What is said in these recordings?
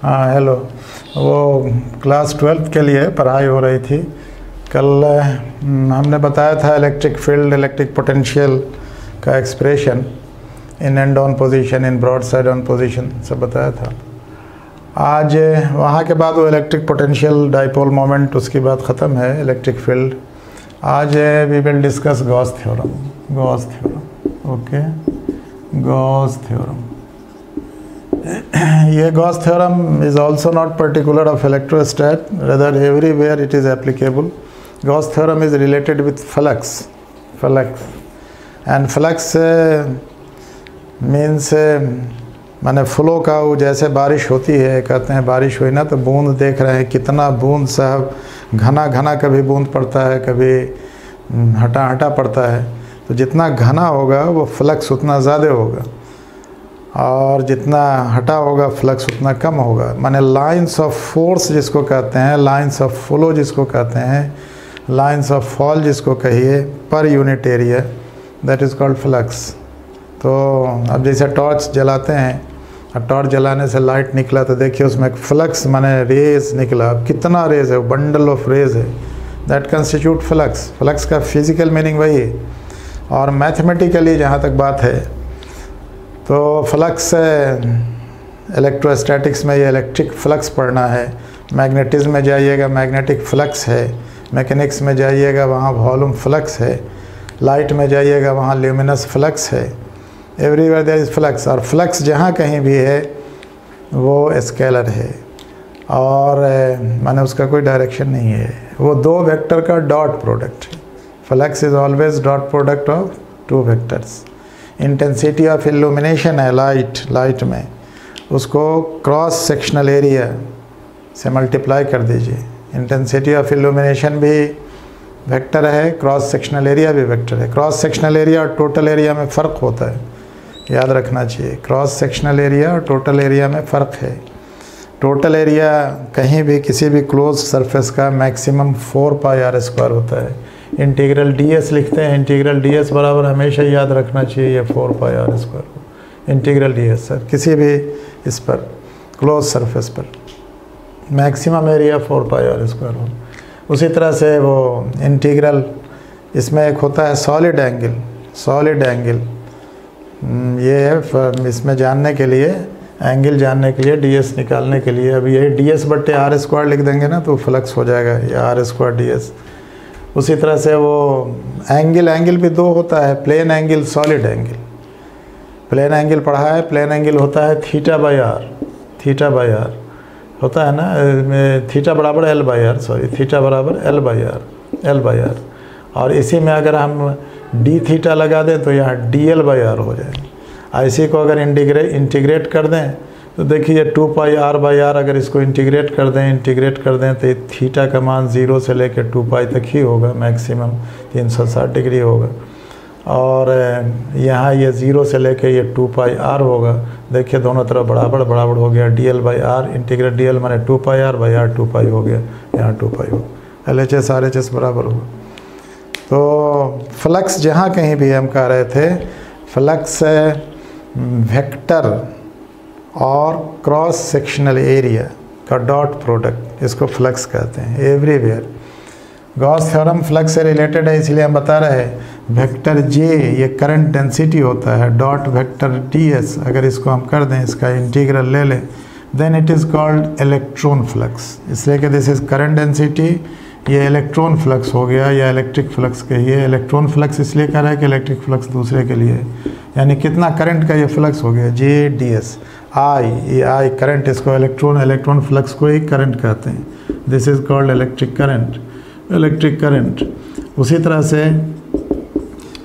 हाँ हेलो। वो class 12th के लिए पढ़ाई हो रही थी। कल हमने बताया था इलेक्ट्रिक फील्ड, इलेक्ट्रिक पोटेंशियल का expression in end on position, in broadside on position सब बताया था। आज वहाँ के बाद वो इलेक्ट्रिक पोटेंशियल, डाइपोल मोमेंट, उसकी बात ख़त्म है, इलेक्ट्रिक फील्ड। आज we will discuss Gauss theorem. Okay, Gauss theorem. ये Gauss theorem is also not particular of electrostat, rather everywhere it is applicable. Gauss theorem is related with flux, and flux means माने flow का, वो जैसे बारिश होती है, कहते हैं बारिश हुई ना तो बूंद देख रहे हैं कितना बूंद साहब, घना घना कभी बूंद पड़ता है, कभी हटा हटा पड़ता है। तो जितना घना होगा वो फ्लक्स उतना ज़्यादा होगा, और जितना हटा होगा फ्लक्स उतना कम होगा। माने लाइंस ऑफ फोर्स जिसको कहते हैं, लाइंस ऑफ फ्लो जिसको कहते हैं, लाइंस ऑफ फॉल जिसको कहिए, per unit area, that is called flux. तो अब जैसे टॉर्च जलाते हैं, और टॉर्च जलाने से लाइट निकला तो देखिए उसमें एक फ्लक्स माने रेज निकला। कितना रेज है, बंडल ऑफ रेज है, दैट कंस्टिट्यूट फ्लक्स। फ्लक्स का फिजिकल मीनिंग वही है। और मैथमेटिकली जहाँ तक बात है तो फ्लक्स इलेक्ट्रोस्टैटिक्स में ये इलेक्ट्रिक फ्लक्स पढ़ना है, मैग्नेटिज्म में जाइएगा मैग्नेटिक फ्लक्स है, मैकेनिक्स में जाइएगा वहाँ वॉल्यूम फ्लक्स है, लाइट में जाइएगा वहाँ ल्यूमिनस फ्लक्स है। एवरीवेयर देयर इज़ फ्लक्स, और फ्लक्स जहाँ कहीं भी है वो स्केलर है, और माने उसका कोई डायरेक्शन नहीं है, वो दो वेक्टर का डॉट प्रोडक्ट है। Flux is always dot product of two vectors. Intensity of illumination है लाइट में, उसको क्रॉस सेक्शनल एरिया से मल्टीप्लाई कर दीजिए। इंटेंसिटी ऑफ इल्यूमिनेशन भी वेक्टर है, क्रॉस सेक्शनल एरिया भी वेक्टर है। क्रॉस सेक्शनल एरिया और टोटल एरिया में फ़र्क होता है, याद रखना चाहिए। क्रॉस सेक्शनल एरिया और टोटल एरिया में फ़र्क है। टोटल एरिया कहीं भी किसी भी क्लोज सरफेस का मैक्सिमम 4πr² होता है। इंटीग्रल ds लिखते हैं, इंटीग्रल ds बराबर हमेशा याद रखना चाहिए ये 4πr²। इंटीग्रल ds सर किसी भी इस पर क्लोज सरफेस पर मैक्सिमम एरिया 4πr² हो। उसी तरह से वो इंटीग्रल, इसमें एक होता है सॉलिड एंगल, ये है इसमें जानने के लिए, एंगल जानने के लिए, ds निकालने के लिए। अब ये ds/r² लिख देंगे ना तो फ्लक्स हो जाएगा, ये r² ds। उसी तरह से वो एंगल भी दो होता है, plane angle, solid angle. Plane angle पढ़ा है, प्लेन एंगल होता है θ/r होता है ना, थीटा बराबर L/r। और इसी में अगर हम dθ लगा दें तो यहाँ dl/r हो जाए। इसी को अगर इंटीग्रेट कर दें तो देखिए 2πr/r, अगर इसको इंटीग्रेट कर दें तो थीटा का मान 0 से लेकर 2π तक ही होगा, मैक्सिमम 360 डिग्री होगा। और यहाँ ये 0 से लेकर ये 2πr होगा। देखिए दोनों तरफ बराबर हो गया, dl/r, इंटीग्रेट dl माने 2πr/r, 2π हो गया, यहाँ 2π हो, LHS RHS बराबर होगा। तो फ्लक्स जहाँ कहीं भी हम कह रहे थे, फ्लक्स वेक्टर और क्रॉस सेक्शनल एरिया का डॉट प्रोडक्ट, इसको फ्लक्स कहते हैं एवरीवेयर। गॉस थ्योरम फ्लक्स से रिलेटेड है, इसलिए हम बता रहे हैं वेक्टर J ये करंट डेंसिटी होता है, डॉट वेक्टर ds अगर इसको हम कर दें, इसका इंटीग्रल ले लें, then it is called electron flux. इसलिए कि दिस इज़ करंट डेंसिटी, ये इलेक्ट्रॉन फ्लक्स हो गया, या इलेक्ट्रिक फ्लक्स कहिए। इलेक्ट्रॉन फ्लक्स इसलिए कह रहा है कि इलेक्ट्रिक फ्लक्स दूसरे के लिए, यानी कितना करंट का ये फ्लक्स हो गया, J/ds। I करंट, इसको इलेक्ट्रॉन फ्लक्स को ही करंट कहते हैं। This is called electric current. उसी तरह से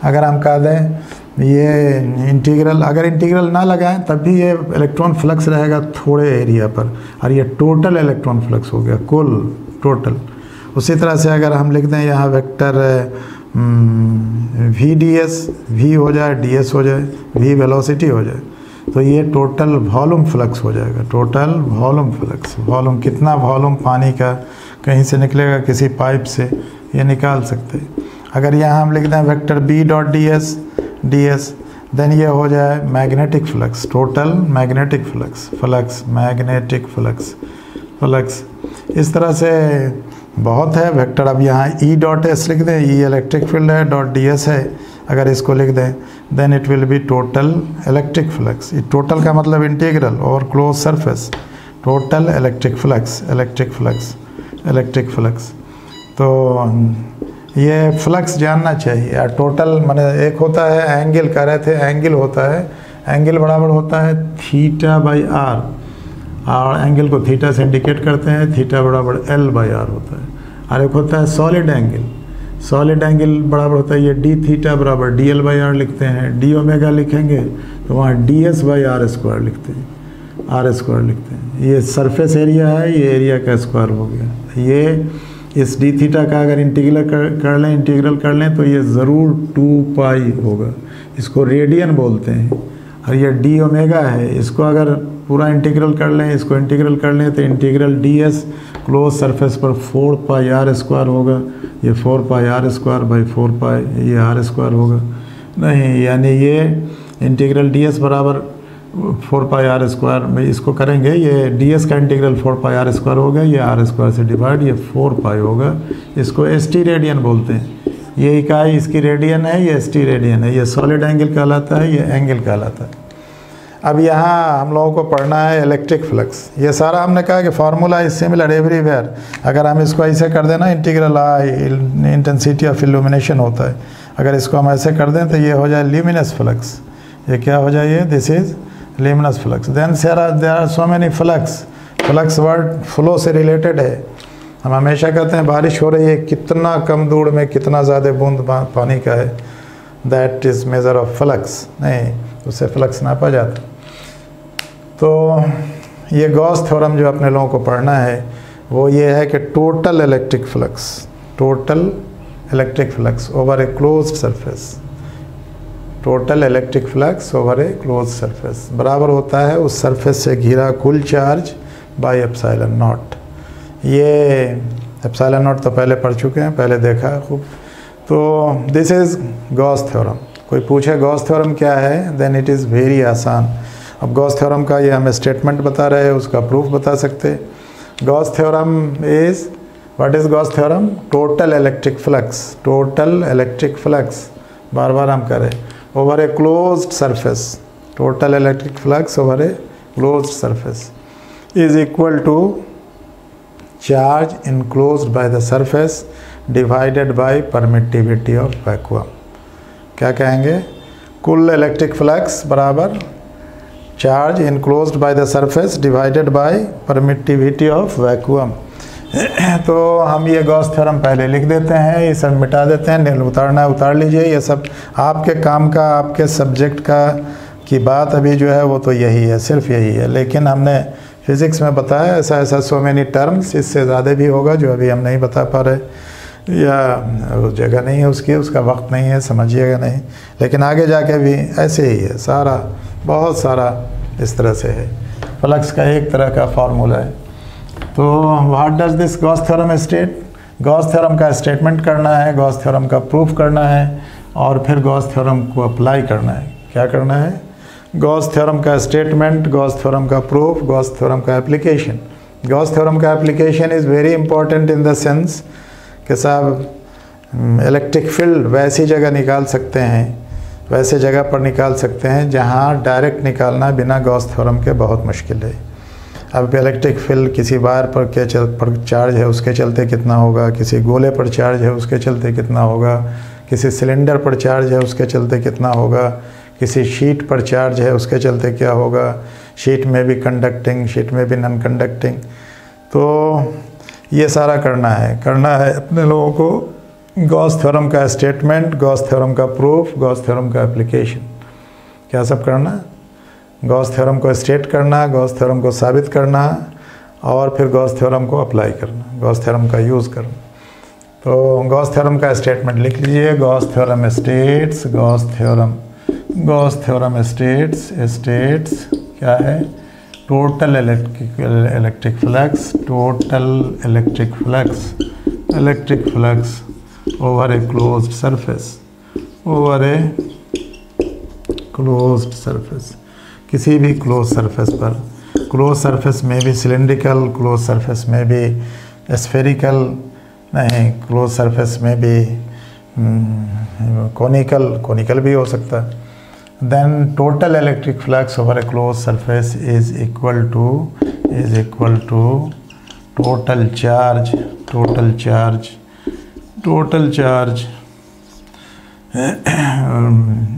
अगर हम कह दें ये इंटीग्रल, अगर इंटीग्रल ना लगाएं तब भी ये इलेक्ट्रॉन फ्लक्स रहेगा थोड़े एरिया पर, और ये टोटल इलेक्ट्रॉन फ्लक्स हो गया, कुल टोटल। उसी तरह से अगर हम लिख दें यहाँ वेक्टर VDS, V हो जाए, DS हो जाए, V वेलोसिटी हो जाए, तो ये टोटल वॉल्यूम फ्लक्स हो जाएगा, टोटल वॉल्यूम फ्लक्स। वॉल्यूम कितना वॉल्यूम पानी का कहीं से निकलेगा किसी पाइप से, ये निकाल सकते हैं। अगर यहाँ हम लिख दें वेक्टर B.ds, देन ये हो जाए magnetic flux, total magnetic magnetic flux. इस तरह से बहुत है वेक्टर। अब यहाँ ई डॉट एस लिख दें, ई इलेक्ट्रिक फील्ड है, डॉट डी एस है, अगर इसको लिख दें then it will be total electric flux. Total का मतलब integral over close surface, total electric flux. तो ये फ्लक्स जानना चाहिए। टोटल माने एक होता है एंगल, कह रहे थे एंगल होता है, एंगल बराबर होता है थीटा बाई आर, और एंगल को थीटा से इंडिकेट करते हैं, थीटा बराबर एल बाई आर होता है। और एक होता है सॉलिड एंगल बराबर होता है ये डी थीटा बराबर डी एल बाई आर लिखते हैं। डी ओमेगा लिखेंगे तो वहाँ D S by R square लिखते हैं, ये सरफेस एरिया है, ये एरिया का स्क्वायर हो गया। ये इस डी थीटा का अगर इंटीग्रल कर लें तो ये ज़रूर 2 पाई होगा, इसको रेडियन बोलते हैं। और ये डी ओमेगा है, इसको अगर पूरा इंटीग्रल कर लें तो integral D S close surface पर 4 पाई आर स्क्वायर होगा, ये 4 पाई आर स्क्वायर बाई 4 पाई ये आर स्क्वायर होगा नहीं, यानी ये इंटीग्रल डी एस बराबर 4 पाई आर स्क्वायर में इसको करेंगे, ये डी एस का इंटीग्रल 4 पाई आर स्क्वायर होगा, ये आर स्क्वायर से डिवाइड, ये 4 पाई होगा, इसको एस टी रेडियन बोलते हैं। ये इकाई इसकी रेडियन है, ये एस टी रेडियन है, ये सॉलिड एंगल कहलाता है, ये एंगल कहलाता है। अब यहाँ हम लोगों को पढ़ना है इलेक्ट्रिक फ्लक्स। ये सारा हमने कहा कि फार्मूला इज सिमिलर एवरीवेयर। अगर हम इसको ऐसे कर देना, integral I intensity of illumination होता है, अगर इसको हम ऐसे कर दें तो ये हो जाए ल्यूमिनस फ्लक्स। ये क्या हो जाए, this is luminous flux. Then there are so many flux word flow से रिलेटेड है। हम हमेशा कहते हैं बारिश हो रही है, कितना कम दूर में कितना ज़्यादा बूंद पानी का है, that is measure of flux, नहीं उससे फ्लक्स नापा जाता। तो ये गॉस थ्योरम जो अपने लोगों को पढ़ना है वो ये है कि total electric flux over a closed surface, total electric flux over a close surface बराबर होता है उस सरफेस से घिरा कुल चार्ज बाय एप्सिलॉन नॉट। ये एप्सिलॉन नॉट तो पहले पढ़ चुके हैं, पहले देखा है खूब। तो दिस इज़ गॉस थ्योरम। कोई पूछे गॉस थ्योरम क्या है, देन इट इज़ वेरी आसान। अब गॉस थ्योरम का ये हमें स्टेटमेंट बता रहे हैं, उसका प्रूफ बता सकते। Gauss theorem is, what is Gauss theorem? Total electric flux, बार बार हम करें, over a closed surface, total electric flux over a closed surface is equal to charge enclosed by the surface divided by permittivity of vacuum। क्या कहेंगे? कुल electric flux बराबर charge enclosed by the surface divided by permittivity of vacuum। तो हम ये Gauss theorem पहले लिख देते हैं, ये सब मिटा देते हैं, नील उतारना उतार लीजिए। ये सब आपके काम का, आपके सब्जेक्ट का की बात अभी जो है वो तो यही है, सिर्फ यही है। लेकिन हमने फिज़िक्स में बताया ऐसा सो मैनी टर्म्स, इससे ज़्यादा भी होगा जो अभी हम नहीं बता पा रहे, या जगह नहीं है उसका वक्त नहीं है, समझिएगा नहीं। लेकिन आगे जाके भी ऐसे ही है, सारा बहुत सारा इस तरह से है। फ्लक्स का एक तरह का फार्मूला है। तो what does this Gauss theorem state? Gauss theorem का स्टेटमेंट करना है, गॉस थ्योरम का प्रूफ करना है, और फिर गॉस थ्योरम को अप्लाई करना है। क्या करना है? गॉस थ्योरम का स्टेटमेंट, गॉस थ्योरम का प्रूफ, गॉस थ्योरम का एप्लीकेशन। गॉस थ्योरम का application is very important in the sense कि साहब इलेक्ट्रिक फील्ड वैसी जगह निकाल सकते हैं, वैसे जगह पर निकाल सकते हैं जहाँ डायरेक्ट निकालना बिना गॉस थ्योरम के बहुत मुश्किल है। अब इलेक्ट्रिक फील्ड किसी वायर पर पर चार्ज है उसके चलते कितना होगा, किसी गोले पर चार्ज है उसके चलते कितना होगा, किसी सिलेंडर पर चार्ज है उसके चलते कितना होगा, किसी शीट पर चार्ज है उसके चलते क्या होगा, शीट में भी कंडक्टिंग, शीट में भी नॉन कंडक्टिंग। तो ये सारा करना है अपने लोगों को। गॉस थ्योरम का स्टेटमेंट, गॉस थ्योरम का प्रूफ, गॉस थ्योरम का एप्लीकेशन, क्या सब करना? गॉस थ्योरम को स्टेट करना, गॉस थ्योरम को साबित करना, और फिर गॉस थ्योरम को अप्लाई करना, गॉस थ्योरम का यूज़ करना। तो गॉस थ्योरम का स्टेटमेंट लिख लीजिए। गॉस थ्योरम स्टेट्स क्या है? Total electric flux over a closed surface, closed surface, किसी भी क्लोज सरफेस पर, क्लोज सरफेस में भी सिलेंड्रिकल, क्लोज सरफेस में भी स्फेरिकल, नहीं क्लोज सरफेस में भी कोनिकल भी हो सकता है। Then total electric flux over a close surface is equal to total charge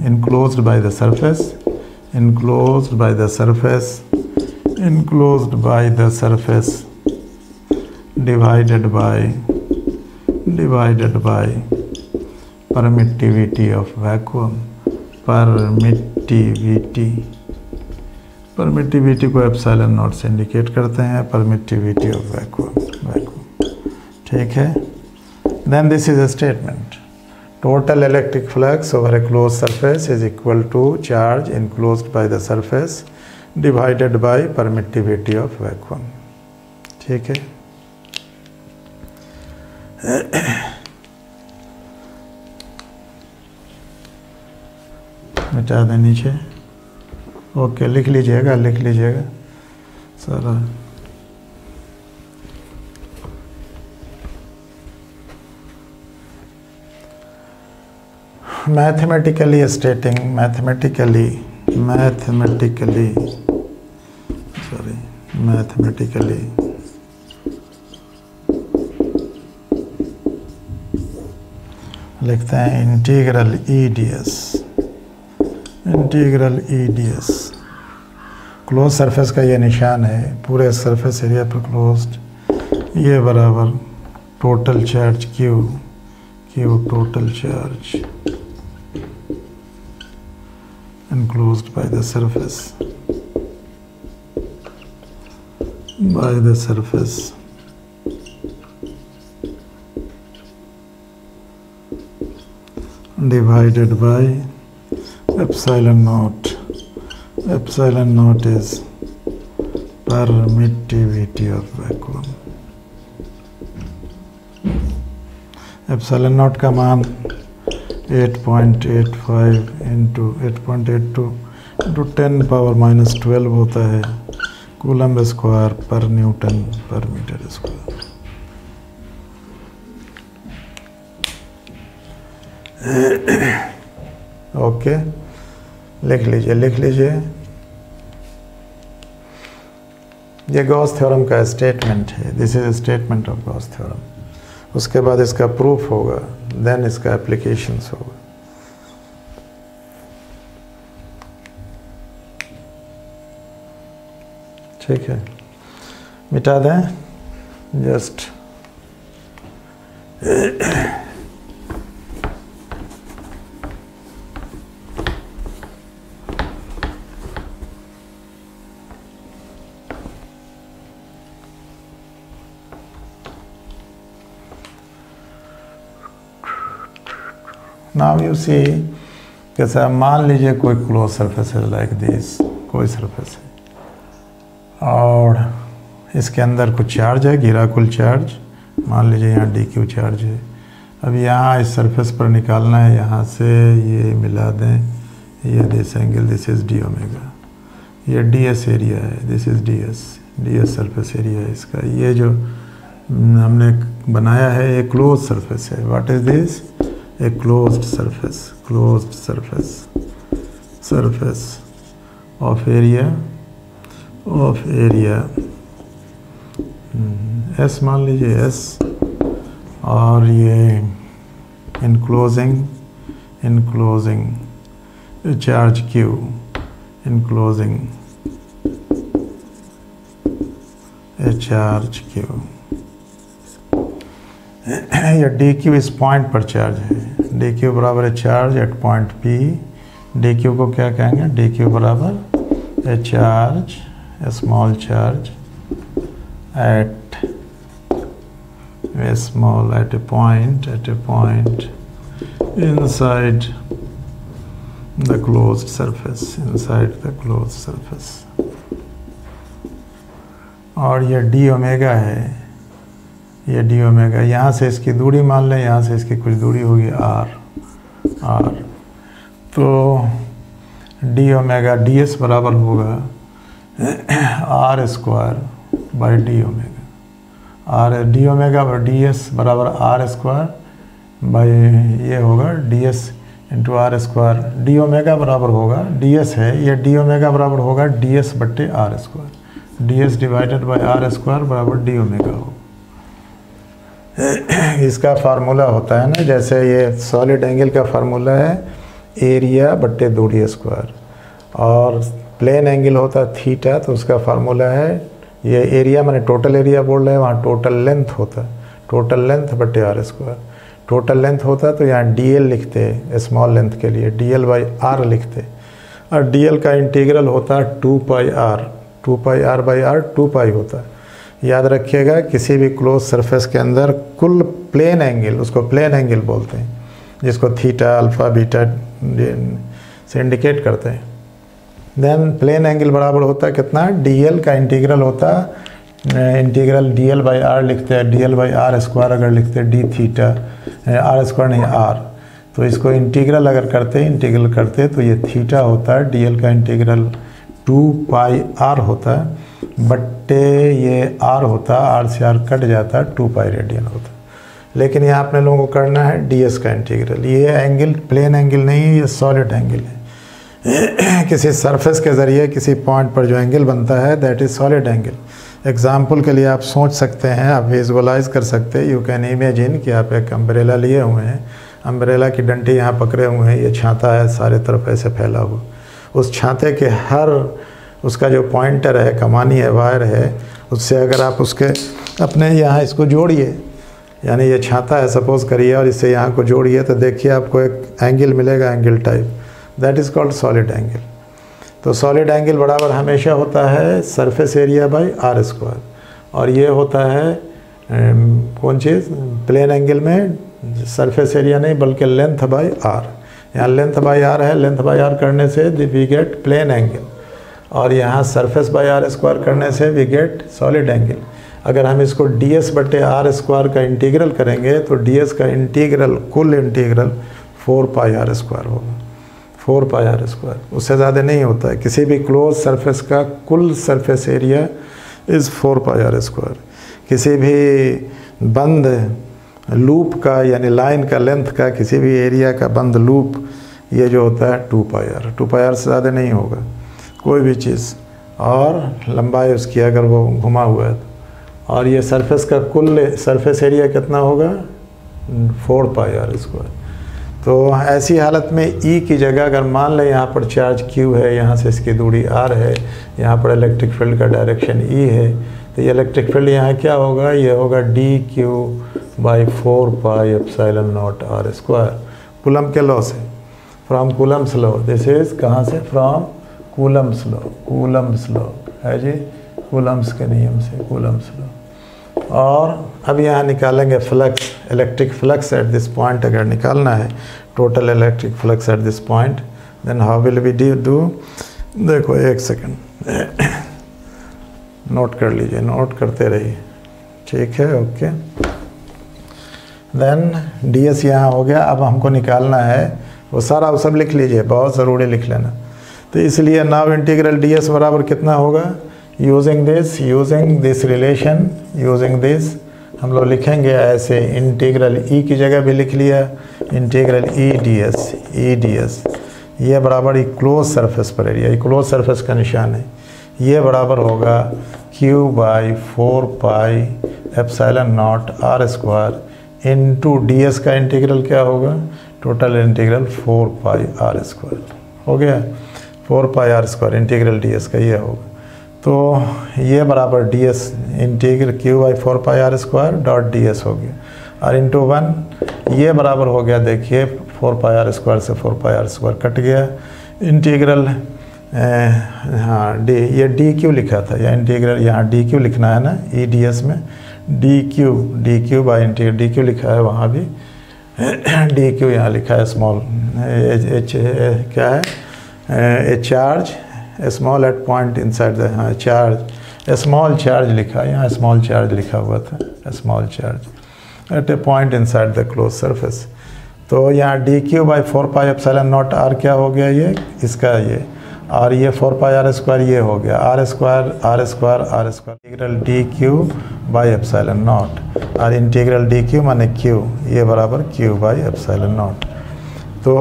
enclosed by the surface divided by permittivity of vacuum, permittivity को एप्सिलॉन नॉट से इंडिकेट करते हैं, permittivity of vacuum, ठीक है। Then this is a statement. Total electric flux over a closed surface is equal to charge enclosed by the surface divided by permittivity of vacuum, ठीक है। मिटा दें नीचे, ओके, लिख लीजिएगा सारा। mathematically लिखते हैं इंटीग्रल EDS, क्लोज सरफेस का ये निशान है, पूरे सरफेस एरिया पर क्लोज्ड, ये बराबर total charge Q total charge enclosed by the surface divided by epsilon naught is permittivity of vacuum। Epsilon not का मान 8.85 इंटू 8.82 इंटू 10⁻⁻12 होता है कूलम्ब स्क्वायर पर न्यूटन पर मीटर स्क्वायर। ओके, लिख लीजिए। ये गॉस थ्योरम का स्टेटमेंट है, this is statement of Gauss theorem. उसके बाद इसका प्रूफ होगा, देन इसका एप्लीकेशंस होगा। ठीक है, मिटा दें जस्ट। नाउ यू सी, कैसा मान लीजिए कोई क्लोज सरफेस है लाइक दिस, कोई सरफेस है और इसके अंदर कुछ चार्ज है, घिरा कुल चार्ज, मान लीजिए यहाँ dq चार्ज है। अब यहाँ इस सरफेस पर निकालना है, यहाँ से ये मिला दें, ये this angle, this is d omega, ये ds एरिया है, this is ds surface area है इसका। ये जो हमने बनाया है ये क्लोज सरफेस है। What is this? a closed surface of area S मान लीजिए S, और ये enclosing charge Q, enclosing a charge Q। या dq इस पॉइंट पर चार्ज है, dq बराबर है charge at point P। dq को क्या कहेंगे? dq बराबर ए charge, A small charge at a point inside the closed surface, और ये d ओमेगा है, ये d ओमेगा। यहाँ से इसकी दूरी मान लें, यहाँ से इसकी कुछ दूरी होगी r। तो डी ओमेगा डी एस बराबर होगा R square by D omega. R D omega by D S बराबर आर स्क्वायर बाई ये होगा D S into R square. D omega बराबर होगा डी एस है, ये डी ओमेगा बराबर होगा डी एस बट्टे R square. D S divided by R square बराबर डी ओमेगा होगा। इसका फार्मूला होता है ना, जैसे ये सॉलिड एंगल का फार्मूला है एरिया बट्टे दूरी स्क्वायर, और प्लेन एंगल होता है थीटा, तो उसका फार्मूला है ये एरिया मैंने टोटल एरिया बोल रहे हैं, वहाँ टोटल लेंथ होता है, टोटल लेंथ बट्टे आर स्क्वायर। टोटल लेंथ होता है तो यहाँ डी एल लिखते हैं स्मॉल लेंथ के लिए, डी एल बाई आर लिखते हैं, और डी एल का इंटीग्रल होता है 2 pi R, 2 pi R by R 2 pi होता है। याद रखिएगा किसी भी क्लोज सरफेस के अंदर कुल प्लेन एंगल, उसको प्लेन एंगल बोलते हैं, जिसको थीटा अल्फ़ा बीटा से इंडिकेट करते हैं। देन प्लेन एंगल बराबर होता है कितना, डी एल का इंटीग्रल होता है, integral D L by R लिखते हैं, D L by R square अगर लिखते हैं डी थीटा, आर स्क्वायर नहीं आर, तो इसको इंटीग्रल अगर करते तो ये थीटा होता है, डी एल का इंटीग्रल 2 पाई आर होता है बट्टे ये आर होता है, आर से आर कट जाता है, 2 पाई रेडियन होता है। लेकिन यहाँ अपने लोगों को करना है डी एस का इंटीग्रल। ये एंगल प्लेन एंगल नहीं है, ये सॉलिड एंगल है। किसी सरफेस के ज़रिए किसी पॉइंट पर जो एंगल बनता है that is solid angle. Example के लिए आप सोच सकते हैं, आप विजुअलाइज कर सकते हैं, यू कैन इमेजिन कि आप एक अम्ब्रेला लिए हुए हैं, अम्ब्रेला की डंडी यहाँ पकड़े हुए हैं, ये छाता है सारे तरफ ऐसे फैला हुआ, उस छाते के हर उसका जो पॉइंटर है, कमानी है, वायर है, उससे अगर आप उसके अपने यहाँ इसको जोड़िए, यानी ये छाता है सपोज़ करिए, और इससे यहाँ को जोड़िए तो देखिए आपको एक एंगल मिलेगा, angle type, that is called solid angle. तो सॉलिड एंगल बराबर हमेशा होता है surface area by R square, और ये होता है कौन चीज़, प्लेन एंगल में सरफेस एरिया नहीं बल्कि लेंथ बाई आर। यहाँ लेंथ बाई आर है, लेंथ बाई आर करने से वी गेट प्लेन एंगल, और यहाँ सरफेस बाई आर स्क्वायर करने से वी गेट सॉलिड एंगल। अगर हम इसको डी एस बटे आर स्क्वायर का इंटीग्रल करेंगे तो डी एस का इंटीग्रल कुल इंटीग्रल 4 पाई आर स्क्वायर होगा, 4 पाई आर स्क्वायर, उससे ज़्यादा नहीं होता है। किसी भी क्लोज सरफेस का कुल surface area is 4 pi R square. किसी भी बंद लूप का यानी लाइन का लेंथ का किसी भी एरिया का बंद लूप ये जो होता है 2 पाई आर, 2 पाई आर से ज़्यादा नहीं होगा कोई भी चीज़, और लंबाई उसकी अगर वो घुमा हुआ है, और ये सरफेस का कुल सरफेस एरिया कितना होगा 4 पाई आर स्क्वायर। तो ऐसी हालत में ई की जगह अगर मान लें यहाँ पर चार्ज क्यू है, यहाँ से इसकी दूरी आर है, यहाँ पर इलेक्ट्रिक फील्ड का डायरेक्शन ई है, तो ये इलेक्ट्रिक फील्ड यहाँ क्या होगा, ये होगा D Q by 4 pi epsilon naught R square, Coulomb के लॉ से, from Coulomb's law. This is कहाँ से, from Coulomb's law, Coulomb's law है जी, कूलम्स के नियम से, कूलम्स लॉ। और अब यहाँ निकालेंगे flux, electric flux at this point अगर निकालना है, total electric flux at this point, then how will we do. देखो एक सेकंड नोट कर लीजिए, नोट करते रहिए, ठीक है, ओके। देन डी एस यहाँ हो गया, अब हमको निकालना है वो सारा वो सब लिख लीजिए, बहुत ज़रूरी लिख लेना। तो इसलिए नाउ इंटीग्रल डी एस बराबर कितना होगा, using this relation, using this हम लोग लिखेंगे ऐसे, इंटीग्रल ई की जगह भी लिख लिया, इंटीग्रल ई डी एस, ये बराबर क्लोज सरफेस पर एरिया, ये क्लोज सरफेस का निशान है, ये बराबर होगा Q by 4 pi epsilon naught R square into D S का इंटीग्रल क्या होगा, total integral 4 pi R square हो गया, 4 pi R square integral D S का ये होगा। तो ये बराबर D S integral Q by 4 pi R square dot D S हो गया, और इंटू 1 ये बराबर हो गया, देखिए 4 पाई आर स्क्वायर से 4 पाई आर स्क्वायर कट गया, इंटीग्रल हाँ डी, ये डी क्यू लिखा था, या इंटीग्रल यहाँ डी क्यू लिखना है ना, ई डी एस में D Q by integral D Q लिखा है, वहाँ भी डी क्यू यहाँ लिखा है, स्मॉल एच क्या है, a charge small at point inside the, हाँ चार्ज, स्मॉल चार्ज लिखा है यहाँ, स्मॉल चार्ज लिखा हुआ था, small charge at a point inside the close surface. तो यहाँ D Q by 4 pi epsilon naught R क्या हो गया, ये इसका ये और ये 4πr² ये हो गया r² इंटीग्रल dq/ε0 और इंटीग्रल dq माने q, ये बराबर q/ε0। तो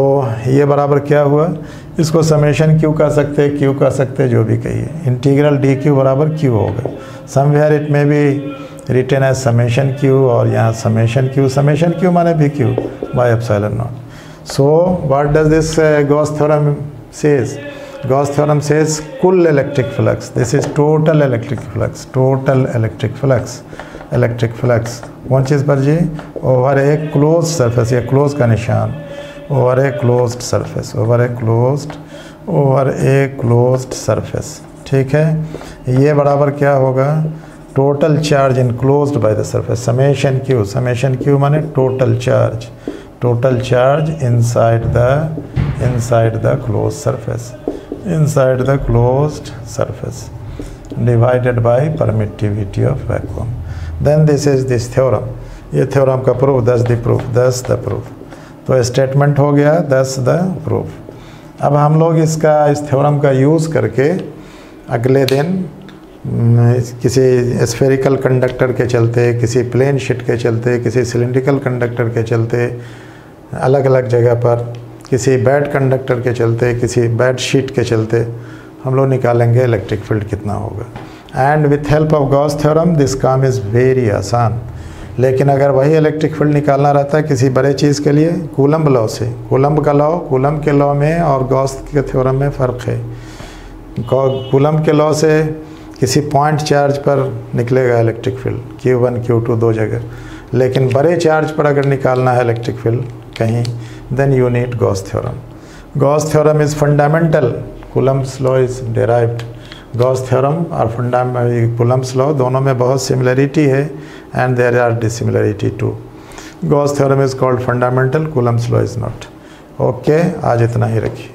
ये बराबर क्या हुआ, इसको समेशन q कह सकते, q कह सकते, जो भी कहिए। इंटीग्रल dq बराबर q होगा। समवेयर इट में भी रिटन एज समेशन q और यहाँ समेशन q माने भी q/ε0। So what does this Gauss theorem says? Gauss theorem says कुल electric flux, this is total electric flux, electric flux कौन चीज़ पर जी? ओवर ए क्लोज सरफेस, या क्लोज का निशान, ओवर ए क्लोज्ड सरफेस, ठीक है। ये बराबर क्या होगा, total charge enclosed by the surface, summation Q माने total charge inside the closed surface divided by permittivity of vacuum. Then this is this theorem, ये theorem का proof, thus the proof। तो स्टेटमेंट हो गया, thus the proof। अब हम लोग इस theorem का यूज़ करके अगले दिन किसी स्फेरिकल कंडक्टर के चलते, किसी प्लेन शीट के चलते, किसी सिलिंड्रिकल कंडक्टर के चलते, अलग अलग जगह पर किसी बैड कंडक्टर के चलते, किसी बैड शीट के चलते हम लोग निकालेंगे इलेक्ट्रिक फील्ड कितना होगा। And with help of Gauss theorem this काम इज़ वेरी आसान। लेकिन अगर वही इलेक्ट्रिक फील्ड निकालना रहता है किसी बड़े चीज़ के लिए, कूलम्ब लॉ से, कूलम्ब के लॉ में और गॉस के थ्योरम में फ़र्क है। कूलम्ब के लॉ से किसी पॉइंट चार्ज पर निकलेगा इलेक्ट्रिक फील्ड, Q1 Q2 दो जगह, लेकिन बड़े चार्ज पर अगर निकालना है इलेक्ट्रिक फील्ड कहीं, then you need Gauss theorem. Gauss theorem is fundamental. Coulomb's law is derived. Gauss theorem और Coulomb's law दोनों में बहुत similarity है and there are dissimilarity too. Gauss theorem is called fundamental, Coulomb's law is not. Okay, आज इतना ही रखिए।